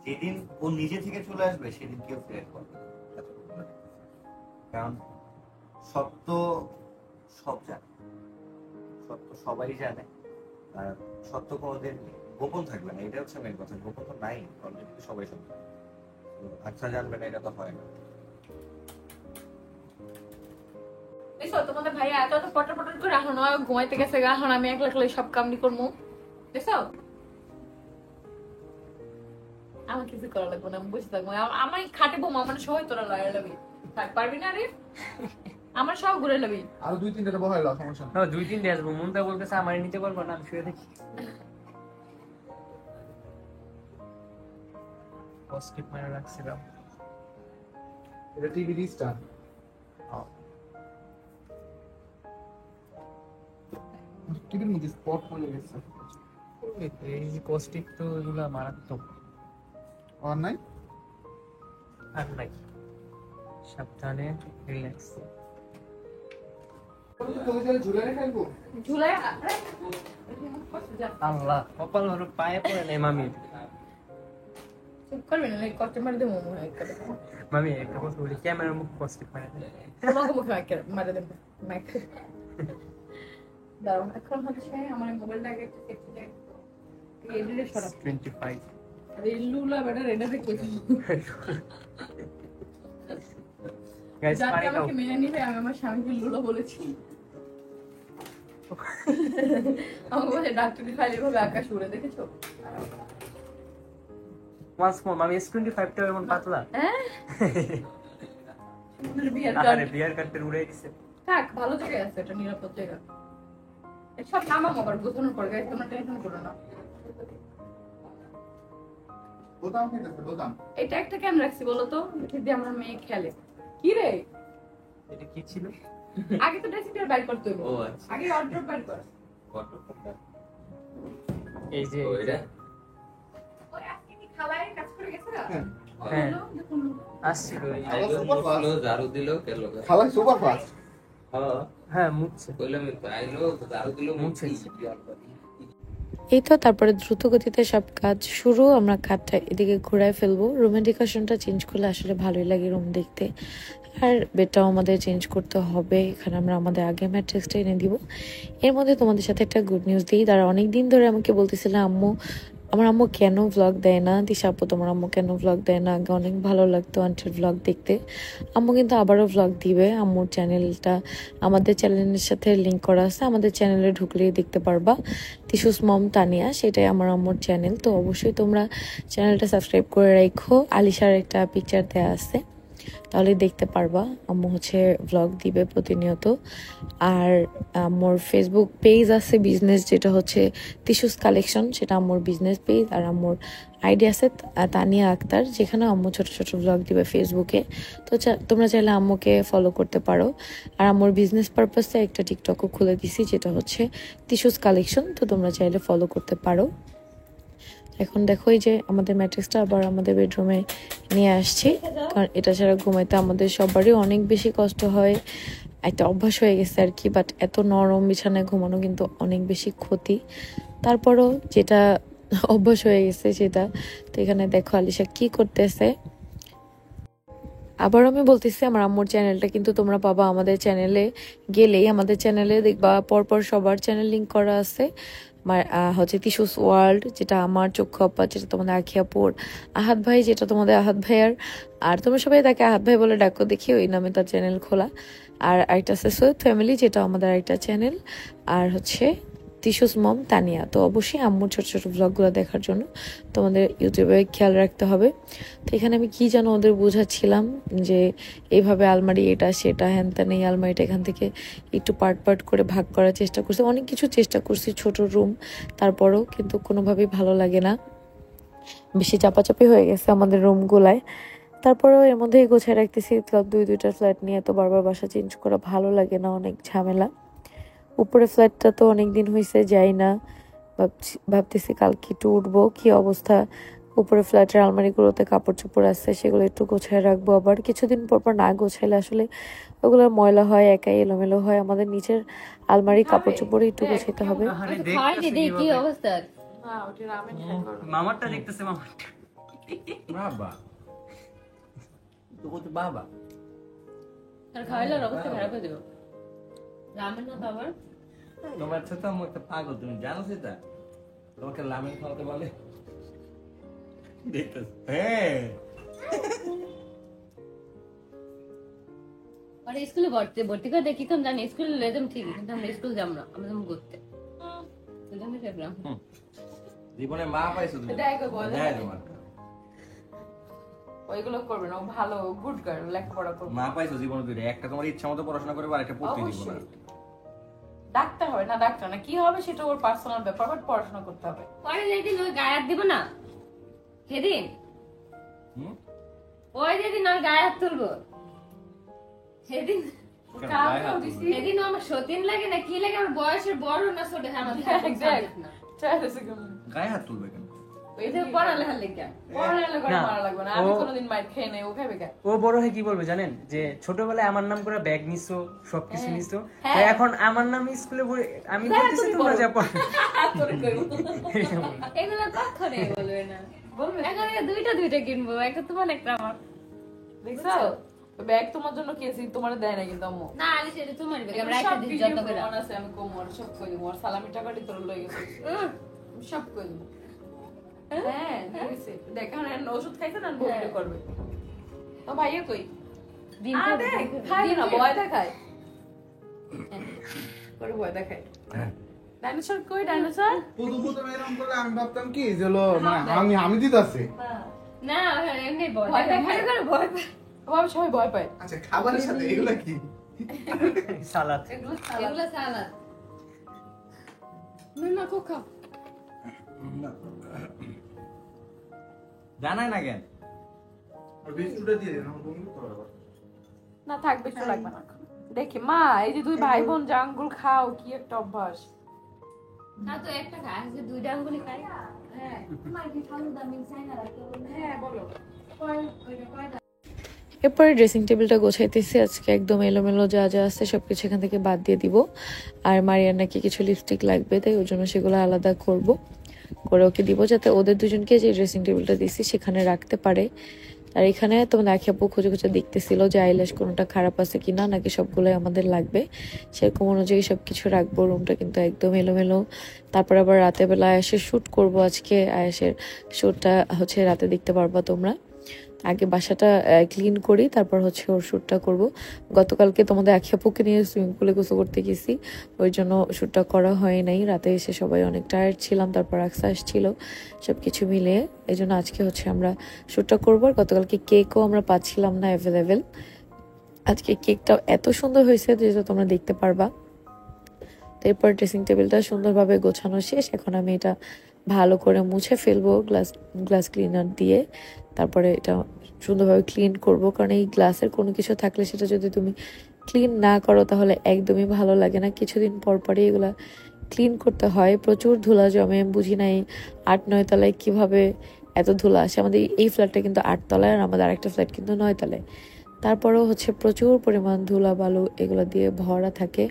যেদিন ও নিজে থেকে চলে আসবে সেদিন কেউ ফেয়ার করবে না। কারণ সত্য সব জানে, সত্য সবাই জানে, আর সত্য কোনোদিন গোপন থাকবে না, এটা হচ্ছে মেন কথা। গোপন তো নাই, অলরেডি সবাই সত্য। আচ্ছা জানবে না, এটা তো হয় না। দেখছো তোমাদের ভাইয়া এত এত পটর পটর করে এখন ঘুমাইতে গেছে গা, এখন আমি একলা একলাই সব কামনি করবো। দেখছো আমার কিছু করা লাগবে না, আমি বসে থাকবো। আমার খাটে বোমা মানে সবাই তোরা লয়ার লাগবি, থাক পারবি না রে, আমার সব ঘুরে নেবি। আরো 2-3টা বহাই লাও, সমস্যা নেই। 2-3 আসবো, মনটা বলতেছে আমার নিতে পারবো না, আমি শুয়ে দেখি। পজিটিভ মানে রাখছিলাম। এটা টিভি রিস্টার। টিভির মধ্যে স্পট পড়ে গেছে। এই পজিটিভ তো এগুলা মারাত্মক। আর নাই? আর নাই, সাবধানে, রিল্যাক্স। তুমি তাহলে ঝুলে রেখে আসবো? ঝুলাই আল্লাহ, কপাল হলো পায়ে পড়ে নেই মামি। চুপ করবি না, কষ্ট মারি দেবো মনে হয়। মামি একটা কথা বলি, ক্যামেরার মুখ পজিটিভ মানে তোমাকে মুখে মারি দেবো মাইক। দাঁড়াও, এখন হচ্ছে আমার মোবাইলটাকে একটু দেখতে যাই। এই এডিটে সরা 25। আরে লুলা বেটা রেডা দেখো। গাইস যাতে পানি দাও। আমাকে মেনে নিবে, আমি আমার স্বামীকে লুলা বলেছি। আমাকে বলে ডাক্তারি খালি ভাবে আকাশ উড়ে, দেখেছো? ওয়ান্স মোর মামি, S25 টা এমন পাতলা। হ্যাঁ বিয়ার আরে কার্ড বিয়ার কার্ডের উড়ে গেছে। থাক, ভালো জায়গায় আছে, এটা নিরাপদ জায়গা। সব নামাম আবার গোছানোর পর, গাইস তোমরা টেনশন করো না। বোতাম ঠিক আছে, বোতাম। এটা একটা কেন রাখছি বলো তো, এটা দিয়ে আমার মেয়ে খেলে। কি রে, এটা কি ছিল? আগে তো ড্রেসিং টেবিল বাইর করতে হইব, ও আচ্ছা। আগে অর্ডার বাইর কর। এই যে এটা ওই আজকে কি খালায় কাজ করে গেছে না? হ্যাঁ। হ্যাঁ। বললো, দেখুন। আসছিল। আইলো মুছলো, ঝাড়ু দিল, কেন লোক? খালাই সুপার ফাস্ট। হ্যাঁ, হ্যাঁ মুছছে। কইলাম তো আইলো, ঝাড়ু দিল, মুছে। এই তো তারপরে দ্রুত গতিতে সব কাজ শুরু, আমরা কাজটা এদিকে ঘুরায় ফেলবো। রুমের ডেকোরেশনটা চেঞ্জ করলে আসলে ভালোই লাগে রুম দেখতে, আর বেডটাও আমাদের চেঞ্জ করতে হবে। এখানে আমরা আমাদের আগে ম্যাট্রেসটা এনে দিব। এর মধ্যে তোমাদের সাথে একটা গুড নিউজ দিই। তারা অনেক দিন ধরে আমাকে বলতেছিলাম আমার আম্মু কেন ভ্লগ দেয় না, দিশা আপু তোমার আম্মু কেন ভ্লগ দেয় না, আগে অনেক ভালো লাগতো আন্টির ভ্লগ দেখতে। আম্মু কিন্তু আবারও ভ্লগ দিবে। আম্মুর চ্যানেলটা আমাদের চ্যানেলের সাথে লিঙ্ক করা আছে, আমাদের চ্যানেলে ঢুকলেই দেখতে পারবা। তিশুস মম তানিয়া, সেটাই আমার আম্মুর চ্যানেল। তো অবশ্যই তোমরা চ্যানেলটা সাবস্ক্রাইব করে রাখো। আলিশার একটা পিকচার দেয়া আছে, তাহলে দেখতে পারবা। আম্মু হচ্ছে ভ্লগ দিবে প্রতিনিয়ত। আর আম্মুর ফেসবুক পেজ আছে বিজনেস, যেটা হচ্ছে তিশুস কালেকশন, সেটা আম্মুর বিজনেস পেজ। আর আম্মুর আইডি আছে তানিয়া আক্তার, যেখানে আম্মু ছোট ছোট ভ্লগ দিবে ফেসবুকে। তো তোমরা চাইলে আম্মুকে ফলো করতে পারো। আর আম্মুর বিজনেস পারপাসে একটা টিকটকও খুলে দিছি, যেটা হচ্ছে তিশুস কালেকশন, তো তোমরা চাইলে ফলো করতে পারো। এখন দেখো এই যে আমাদের ম্যাট্রেসটা আবার আমাদের বেডরুমে নিয়ে আসছি, কারণ এটা ছাড়া ঘুমাইতে আমাদের সবারই অনেক বেশি কষ্ট হয়। একটা অভ্যাস হয়ে গেছে আর কি, বাট এত নরম বিছানায় ঘুমানো কিন্তু অনেক বেশি ক্ষতি। তারপরও যেটা অভ্যাস হয়ে গেছে সেটা। তো এখানে দেখো আলিশা কি করতেছে। আবার আমি বলতেছি আমার আম্মুর চ্যানেলটা কিন্তু তোমরা পাবা আমাদের চ্যানেলে গেলেই, আমাদের চ্যানেলে দেখবা পরপর সবার চ্যানেল লিঙ্ক করা আছে। আমার হচ্ছে তিশুস ওয়ার্ল্ড, যেটা আমার চক্ষু আপা, যেটা তোমাদের আখিয়াপুর, আহাদ ভাই যেটা তোমাদের আহাদ ভাইয়ার, আর তোমরা সবাই তাকে আহাদ ভাই বলে ডাকো দেখি, ওই নামে তার চ্যানেল খোলা। আর একটা আছে সৈয়দ ফ্যামিলি, যেটা আমাদের একটা চ্যানেল। আর হচ্ছে তিশুস মম তানিয়া। তো অবশ্যই আম্মুর ছোট ছোট ব্লগগুলো দেখার জন্য তোমাদের ইউটিউবে খেয়াল রাখতে হবে। তো এখানে আমি কি যেন ওদের বোঝাচ্ছিলাম যে এইভাবে আলমারি এটা সেটা হ্যান ত্যান, এই আলমারিটা এখান থেকে একটু পার্ট পার্ট করে ভাগ করার চেষ্টা করছি, অনেক কিছু চেষ্টা করছি, ছোট রুম, তারপরও কিন্তু কোনোভাবেই ভালো লাগে না, বেশি চাপাচাপি হয়ে গেছে আমাদের রুমগুলায়। তারপরেও এর মধ্যেই গোছায় রাখতেছি, দুইটা ফ্ল্যাট নিয়ে তো বারবার বাসা চেঞ্জ করা ভালো লাগে না, অনেক ঝামেলা। উপরে ফ্ল্যাটটা তো অনেক দিন হয়েছে যাই না, ভাবতেছি কালকে একটু উঠবো, কি অবস্থা। উপরে ফ্ল্যাটের আলমারিগুলোতে কাপড় চোপড় আছে, সেগুলো একটু গোছায় রাখবো। আবার কিছুদিন পর পর না গোছাইলে আসলে ওগুলো ময়লা হয়, একাই এলোমেলো হয়। আমাদের নিচের আলমারি কাপড় চোপড় একটু গোছাইতে হবে। আরে খাই দেখতেছি দিদি কি কিভাবে। অবস্থা? না ওটা রামেন খাই করবে। মামারটা দেখতেছে, মামারটা। বাবা তো ও তো বাবা আর খাইলে অবস্থা খারাপ হয়ে যাবে। রামেন না তো আবার তোমার সাথে আমার একটা পাগল, তুমি জানো সেটা? তোমাকে লামেন খাওয়াতে বলে দেখতেছ? হ্যাঁ আর স্কুলে ভর্তি করে দেখি তো জানি স্কুলে লেজম ঠিকই, কিন্তু আমরা স্কুল যাব না, আমরা যাবো ঘুরতে। সেজন্য দেখলাম জীবনে মা পাইছো তুমি? দেখো বলে। দেয় তোমার ওইগুলো করবে না, ও ভালো গুড গার্ল, লেখাপড়া করবে। মা পাইছো জীবনে দুইটা, একটা তোমার ইচ্ছা মতো পড়াশোনা করবে আর একটা পড়তে দিব না। অবশ্যই। ডাক্তার হবে না, ডাক্তার না, কি হবে সেটা ওর পার্সোনাল ব্যাপার, বাট পড়াশোনা করতে হবে। পরে যেদিন ওই গায়ে হাত দিব না সেদিন, হুম? ওই যেদিন ওর গায়ে হাত তুলবো সেদিন, কেন গায়ে হাত তুলবে? সেদিন আমার সতীন লাগে না কি লাগে, আমার বয়সের বড় না ছোট আমার Exact. না চাইলে সে কেমন? গায়ে হাত তুলবে কেন? এটা পড়ালেখার লেগে। পড়ালেখা করে না, মারা লাগবে না, আমি ও- কোনোদিন মাইর খেয়ে নেই, ও খাবে কেন? ও বড় হয়ে কি বলবে জানেন, যে ছোটবেলায় আমার নাম করে ব্যাগ নিছো, সবকিছু হ্যাঁ। নিছো, হ্যাঁ। তো এখন আমার নাম স্কুলে আমি হ্যাঁ, বলতেছি তুমি তোমরা বলো। যা পড়ো। তোরে কইবো। এগুলো কখনোই বলবে না। বলবে? এখন এই দুইটা কিনবো, একটা তোমার একটা আমার। দেখছো? ব্যাগ তোমার জন্য কিনেছি, তোমার দেয় না কিন্তু আম্মু। না আরে সেটা তোমার ব্যাগ, আমরা সব একটা দিন video যত করে। প্রমাণ আছে, আমি কোমর সব কই দিব, আর সালামি টাকাটি তোর লই গেছে। আমি সব কই দিব। হ্যাঁ, নিয়ে গেছে। দেখ, এখন আর ওষুধ খাইছে না, ভিডিও করবে। তো ভাইয়া কই? ডিম আরে খাবে, দেখ, ডিম খায় না, খাবে। ভয় দেখায়। করে ভয় দেখায়। ডাইনোসর কই, ডাইনোসর? প্রথম এরকম করলে আমি ভাবতাম কি যে হলো মানে আমি দিতাছে। না এমনি ভয় ভয় দেখায়, দেখায়। ভয় পায়। বাবা সবাই ভয় পায়। আচ্ছা খাবারের সাথে এগুলা কি? সালাদ। এগুলো সালাদ। এগুলো সালাদ। না খুব খাও। জানাই না কেন? আর বিস্কুটটা দিয়ে দেন, আমার বন্ধু তো আবার। না থাক, বেশি লাগবে না। দেখি মা, এই যে দুই ভাই বোন জাঙ্গুল খাও, কি একটা অভ্যাস। না তো একটা খায়, আজকে দুইটা আঙ্গুলি খাই। হ্যাঁ, তোমার কি খালু দামি চাই না রাখতে বলবে? হ্যাঁ বলো। কয়টা? এরপরে ড্রেসিং টেবিলটা গোছাইতেছি, আজকে একদম এলোমেলো যা যা আছে সবকিছু এখান থেকে বাদ দিয়ে দিব। আর মারিয়ার নাকি কিছু লিপস্টিক লাগবে, তাই ওই জন্য সেগুলো আলাদা করব, করে ওকে দিব, যাতে ওদের দুজনকে যে ড্রেসিং টেবিলটা দিছি সেখানে রাখতে পারে। আর এখানে তোমাদের আখি আপু খুঁজে খুঁজে দেখতেছিল যে আইল্যাশ কোনোটা খারাপ আছে কিনা, নাকি সবগুলোই আমাদের লাগবে, সেরকম অনুযায়ী সবকিছু রাখবো। রুমটা কিন্তু একদম এলোমেলো। তারপর আবার রাতের বেলা আয়াসের শ্যুট করব আজকে, আয়াসের শ্যুটটা হচ্ছে রাতে দেখতে পারবা তোমরা। আগে বাসাটা ক্লিন করি, তারপর হচ্ছে ওর শ্যুটটা করব। গতকালকে তোমাদের আখি আপুকে নিয়ে সুইমিং পুলে গোসল করতে গেছি, ওই জন্য শ্যুটটা করা হয় নাই। রাতে এসে সবাই অনেক টায়ার্ড ছিলাম, তারপর আকসা আসছিল, সব কিছু মিলিয়ে এই জন্য আজকে হচ্ছে আমরা শ্যুটটা করবো। আর গতকালকে কেকও আমরা পাচ্ছিলাম না অ্যাভেলেবেল, আজকে কেকটা এত সুন্দর হয়েছে যেটা তোমরা দেখতে পারবা। এরপর ড্রেসিং টেবিলটা সুন্দরভাবে গোছানো শেষ, এখন আমি এটা ভালো করে মুছে ফেলবো গ্লাস ক্লিনার দিয়ে। তারপরে এটা সুন্দরভাবে ক্লিন করব, কারণ এই গ্লাসের কোনো কিছু থাকলে সেটা যদি তুমি ক্লিন না করো তাহলে একদমই ভালো লাগে না। কিছুদিন পর পরই এগুলা ক্লিন করতে হয়, প্রচুর ধুলা জমে। বুঝি না এই 8-9 তলায় কিভাবে এত ধুলা আসে। আমাদের এই ফ্ল্যাটটা কিন্তু 8 তলায়, আর আমাদের আরেকটা ফ্ল্যাট কিন্তু 9 তলায়। তারপরেও হচ্ছে প্রচুর পরিমাণ ধুলা বালু এগুলো দিয়ে ভরা থাকে।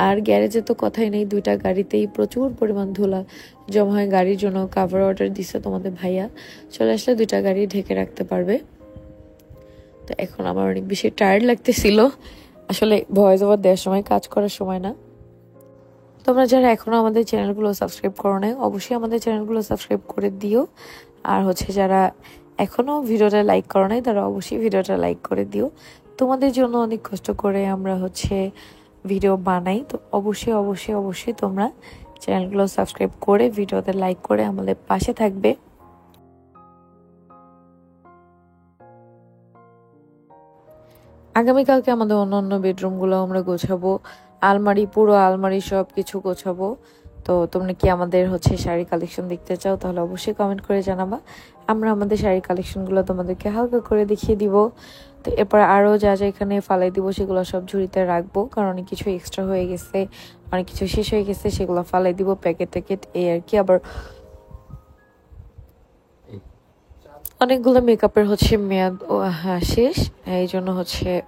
আর গ্যারেজে তো কথাই নেই, দুইটা গাড়িতেই প্রচুর পরিমাণ ধুলা জমা হয়। গাড়ির জন্য কাভার অর্ডার দিচ্ছে তোমাদের ভাইয়া, চলে আসলে দুইটা গাড়ি ঢেকে রাখতে পারবে। তো তো এখন আমার অনেক বেশি টায়ার্ড লাগতেছিল, আসলে ভয়েস ওভার দেওয়ার সময়, কাজ করার সময় না। তোমরা যারা এখনো আমাদের চ্যানেলগুলো সাবস্ক্রাইব করো না, অবশ্যই আমাদের চ্যানেলগুলো সাবস্ক্রাইব করে দিও। আর যারা এখনো ভিডিওটা লাইক করো নাই তারা অবশ্যই ভিডিওটা লাইক করে দিও। তোমাদের জন্য অনেক কষ্ট করে আমরা ভিডিও বানাই, তো অবশ্যই অবশ্যই অবশ্যই তোমরা চ্যানেলগুলো সাবস্ক্রাইব করে ভিডিওতে লাইক করে আমাদের পাশে থাকবে। আগামীকালকে আমাদের অন্য বেডরুমগুলো আমরা গোছাবো, পুরো আলমারি সব কিছু গোছাবো। তো তোমরা কি আমাদের শাড়ি কালেকশন দেখতে চাও তাহলে অবশ্যই কমেন্ট করে জানাবা, আমরা আমাদের শাড়ি কালেকশনগুলো তোমাদেরকে হালকা করে দেখিয়ে দিব। তো এরপর আরও যা যা এখানে ফালাই দিব সেগুলো সব ঝুড়িতে রাখবো, কারণ অনেক কিছু এক্সট্রা হয়ে গেছে, অনেক কিছু শেষ হয়ে গেছে, সেগুলো ফালাই দিব প্যাকেট এই আর কি। আবার অনেকগুলো মেকআপের মেয়াদ শেষ, এই জন্য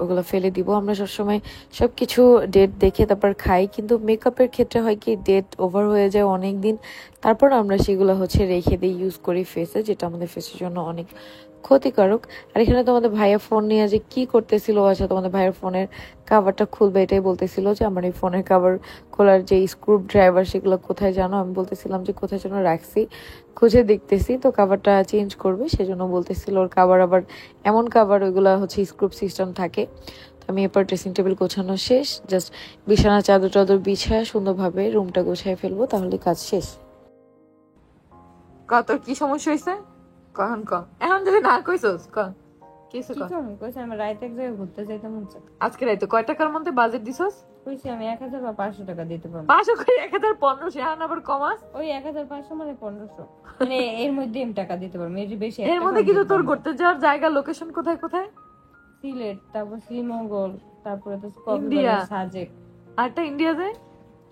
ওগুলো ফেলে দিব। আমরা সবসময় সবকিছু ডেট দেখে তারপর খাই, কিন্তু মেকআপের ক্ষেত্রে হয় কি ডেট ওভার হয়ে যায় অনেক দিন, তারপর আমরা সেগুলো রেখে দিই, ইউজ করি ফেসে, যেটা আমাদের ফেসের জন্য অনেক ক্ষতিকারক। আর এখানে তোমাদের ভাইয়া ফোন নিয়ে যে কি করতেছিল, আচ্ছা তোমাদের ভাইয়ের ফোনের কাভারটা খুলবে এটাই বলতেছিল, যে আমার এই ফোনের কাভার খোলার যে স্ক্রু ড্রাইভার সেগুলো কোথায় জানো, আমি বলতেছিলাম যে কোথায় যেন রাখছি, খুঁজে দেখতেছি, তো কাভারটা চেঞ্জ করবে সেজন্য বলতেছিল। ওর কাভার আবার এমন কাভার ওইগুলা স্ক্রু সিস্টেম থাকে। তো আমি এরপর ড্রেসিং টেবিল গোছানো শেষ, জাস্ট বিছানা চাদর বিছায় সুন্দরভাবে রুমটা গোছায় ফেলবো, তাহলে কাজ শেষ। তোর কি সমস্যা হয়েছে কখন এখন যদি না কইছস কিছু কইছি আমি রাইতে এক জায়গায় ঘুরতে যাইতে মন চায়। আজকে রাইতে কয় টাকার মধ্যে বাজেট দিছস? কইছি আমি 1000 বা 500 টাকা দিতে পারবো। 500 করে 1500, এখন আবার কমাস? ওই 1500 মানে 1500, মানে এর মধ্যে আমি টাকা দিতে পারবো, এর বেশি। এর মধ্যে কিন্তু তোর ঘুরতে যাওয়ার জায়গা লোকেশন কোথায় কোথায়? সিলেট, তারপর শ্রীমঙ্গল, তারপরে তো ইন্ডিয়া, সাজেক, আরটা ইন্ডিয়া যায়,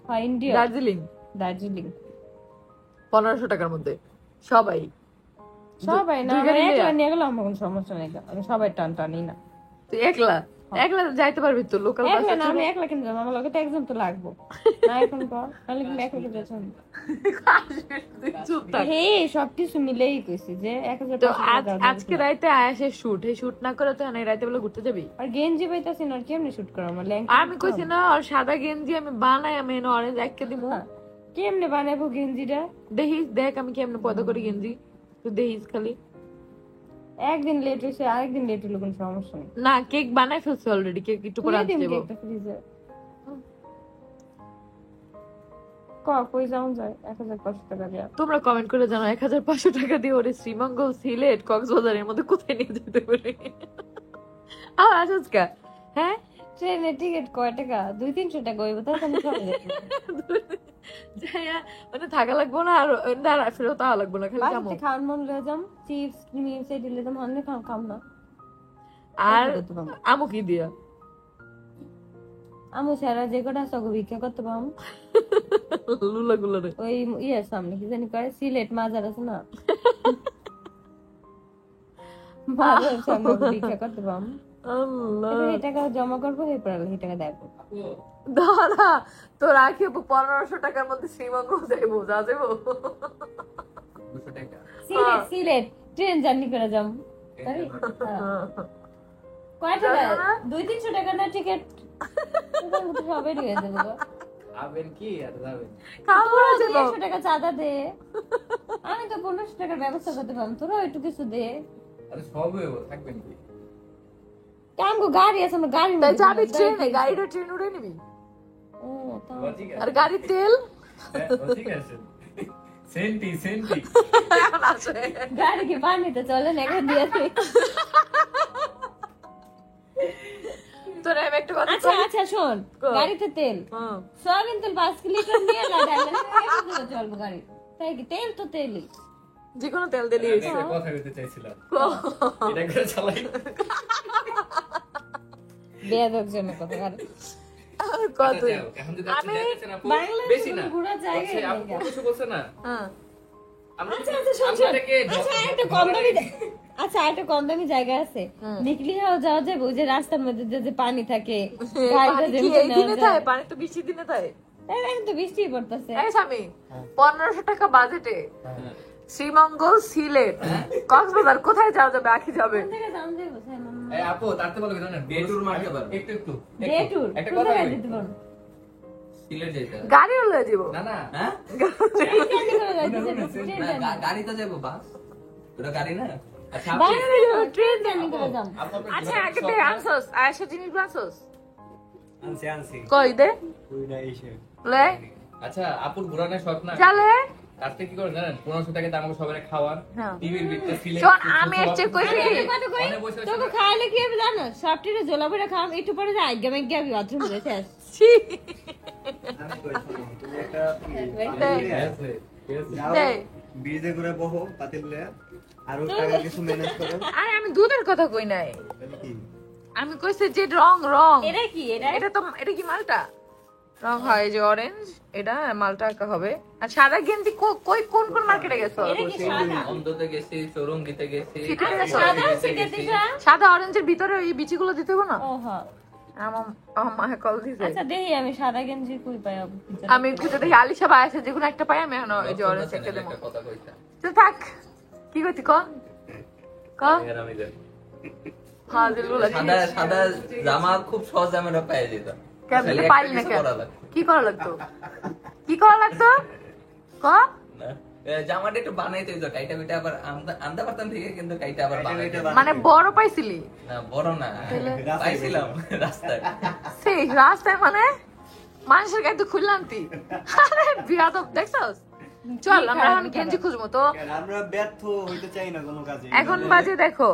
হ্যাঁ ইন্ডিয়া, দার্জিলিং 1500 টাকার মধ্যে সবাই না, আমি একলা নিয়ে গেলাম, আমার কোনো সমস্যা নেই, আমি সবাই টানি না। তুই একলা যাইতে পারবি তো? লোকাল বাস একলা না, আমি একলা কিন্তু যাবো, আমার লগে তো একজন তো লাগবো না, এখন কর তাহলে কিন্তু একলা তো যাচ্ছেন। চুপ থাক। সবকিছু মিলেই কইছি যে 1000 তো আজকে রাইতে আয়াসে শুট, এই শুট না করে তো এই রাইতে বলে ঘুরতে যাবি? আর গেঞ্জি পাইতাছি না, আর কেমনে শুট করা আমার ল্যাং। আমি কইছি না, আর সাদা গেঞ্জি আমি বানাই, আমি অরেঞ্জ একে দিব। কেমনে বানাবো গেঞ্জিটা? দেখ আমি কেমনে পয়দা করি গেঞ্জি, তুই দেখিস খালি। একদিন লেট হইছে, আরেকদিন লেট হলো, কোনো সমস্যা নেই। না, কেক বানাই ফেলছি অলরেডি, কেক একটু পরে আনতে দেব। কই যাওয়া যায় 1500 টাকা দিয়া? তোমরা কমেন্ট করে জানো 1500 টাকা দিয়ে ওরে শ্রীমঙ্গল, সিলেট, কক্সবাজারের মধ্যে কোথায় নিয়ে যেতে পারে? আর আসছ কা? হ্যাঁ, ট্রেনের টিকিট কয় টাকা? 200-300 টাকা হইব, তাহলে আমি সব যাইয়া মানে থাকা লাগবো না, আর ফেরত তাও লাগবো না, খালি কামো। খাওয়ার মন লয়ে যাম, চিপস মিপস এই দিলে তো মনে খাম না। আর আমু কি দিয়া? আমু সারা যে কটা সব ভিক্ষা করতে পাম লুলা গুলা রে, ওই ইয়ের সামনে কি জানি করে, সিলেট মাজার আছে না, মাজার সামনে ভিক্ষা করতে পাম। আল্লাহ, এই টাকা জমা করবো, এরপর এই টাকা দেবো। দাদা তো রাখি 1500 টাকার মধ্যে শ্রীমঙ্গল যাইবো, যাবো সিলেট ট্রেন জার্নি করে যাম। কয় টাকা? 200-300 টাকা না টিকিট? সবাই নিয়ে যাবো। আবেন কি আর যাবেন? 100 টাকা চাঁদা দে, আমি তো 1500 টাকার ব্যবস্থা করতে পারবো, তোরা একটু কিছু দে। আরে সব থাকবেন কি? আমগো গাড়ি আছে, আমরা গাড়ি তাই যাবি ট্রেনে, গাড়িটা ট্রেন উড়ে নিবি। ও তাও আর গাড়ির তেল ঠিক আছে, সেন্টি গাড়ি কি পানিতে চলে না, এখানে দিয়ে দে। তোরা আমি একটা কথা আচ্ছা শোন, গাড়িতে তেল সয়াবিন তেল 5 লিটার নিয়ে চলবো গাড়ি, তাই কি? তেল তো তেলই, যেকোনো তেল দিলি। কথা বলতে চাইছিলাম, এটা করে চালাই বেয়াদব জন্য কথা। কত এখন যদি আমি বাংলাদেশে বেশি না ঘোরা জায়গা নেই। আপু কিছু বলছে না, হ্যাঁ আমরা আচ্ছা একটা কম দামি জায়গা আছে, নিকলি হাও যাওয়া যাবে, ওই যে রাস্তার মধ্যে যে পানি থাকে, গাড়িটা পানি কি এই দিনে থাকে? পানি তো বৃষ্টির দিনে থাকে। এখন তো বৃষ্টি পড়তেছে। এই স্বামী 1500 টাকা বাজেটে শ্রীমঙ্গল, সিলেট, কক্সবাজার কোথায় যাওয়া যাবে? আখি যাবে কোন জায়গায় যাওয়া যাবে? এই আপু তারতে বলো কি জানেন ডেটুর মারতে পারবে। একটু একটু ডে ট্যুর একটা কোন কথা জায়গায় বলি। যেতে পারবো সিলেট যেতে হবে। গাড়ি হলে যাবো না না হ্যাঁ ট্রেন জার্নি করে যাইতেছে ট্রেন না, জার্নি গাড়ি তো যাবো বাস ওটা গাড়ি না আচ্ছা আপু, বাইরে যাবো ট্রেন জার্নি করে যাম আপু আপনার আচ্ছা জীবনের আগে সব- দে আনছস আয়েশা জিনিস আনছস আনছি কই দে ওইটা এসে লে আচ্ছা আপুর ঘোরানোর শখ না চলে আজকে কি করে জানেন 1500 টাকা দিয়ে আমাকে সবাই খাওয়ান হ্যাঁ। টিভির ভিতরে সিলেক্ট শোন, আমি এর চেয়ে কইছি কত কই অনেক বসে তোকে খাইলে কি হবে জানো সবটিরে জোলা করে খাম একটু পরে যা আজ্ঞা মেজ্ঞা আমি বাথরুম করে শেষ ছি আমি কই শোনো, তুমি একটা যাও দে। ব্রিজে করে বহো পাতিল লয়ে আর ওর টাকা কিছু ম্যানেজ করো আরে আমি দুধের কথা কই নাই তাহলে কি আমি কইছি যে রং রং এটা কি এটা এটা কি মালটা রং হয় এই যে অরেঞ্জ এটা মালটা একা হবে আর সাদা গেঞ্জি কই কোন কোন মার্কেটে গেছো এটা কি সাদা অন্ধতে গেছি চৌরঙ্গিতে গেছি সিটিতে গেছো? সাদা সিটে দিছা সাদা অরেঞ্জের ভিতরে ওই বিচিগুলো দিতে হবে না ও হ্যাঁ আমার মা কল দিছে আচ্ছা দেখি আমি সাদা গেঞ্জি কই পাই আমি খুঁজে দেখি আলিশা ভাই আছে যেগুলো একটা পাই আমি এখন এই যে অরেঞ্জ একটা দেবো একটা কথা কইতা তো থাক কি করতি ক ক এর আমি দেখ। হ্যাঁ দিলগুলো সাদা সাদা জামা খুব সহজে আমরা পেয়ে যেতাম কেন খালি পাইল একটা না কিছু কেন করা লাগতো। কি করা লাগতো কি করা লাগতো ক না? জামাটা একটু বানাইতে হইতো কাইটা পিটা আবার আনতে পারতাম ঠিক কিন্তু কাইটা আবার বানাইতে হইতো। মানে বড় পাইছিলি না বড় না পাইছিলাম রাস্তায় সেই রাস্তায় মানে মানুষের গায়ে তো খুললে আনতি আরে বিয়াদব দেখছস চল আমরা এখন গেঞ্জি খুঁজবো তো কেন আমরা ব্যর্থ হইতে চাই না কোনো কাজে এখন বাজে দেখো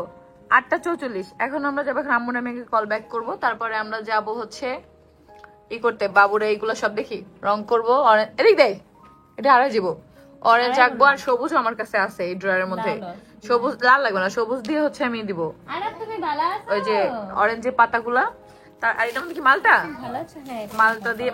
8:44 এখন আমরা যাবো এখন আম্মু নামে কল ব্যাক করবো তারপরে আমরা যাব হচ্ছে ই করতে বাবুরে এইগুলো সব দেখি রং করবো এদিক দে এটা আড়াই যাবো অরেঞ্জ আঁকবো আর সবুজ আমার কাছে আছে এই ড্রয়ারের মধ্যে সবুজ লাল লাগবে না সবুজ দিয়ে হচ্ছে আমি দিব আরে তুমি ভালো আছো ওই যে অরেঞ্জের পাতাগুলা আর এটার মধ্যে কি মালটা ভালো আছো হ্যাঁ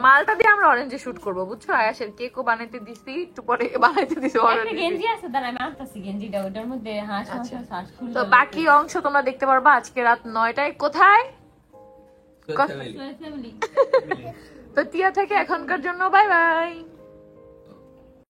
মালটা দিয়ে আমরা অরেঞ্জে শুট করবো বুঝছো আয়াসের কেকও বানাইতে দিছি একটু পরে বানাইতে দিছি একটা অরেঞ্জ গেঞ্জি আছে দাঁড়া আমি আনতাছি গেঞ্জিটা ওটার মধ্যে হাঁস শ্বাস খুলে তো বাকি অংশ তোমরা দেখতে পারবা আজকে রাত 9টায় কোথায় So, family। ফ্যামিলি তো টিয়া থেকে এখনকার জন্য বাই বাই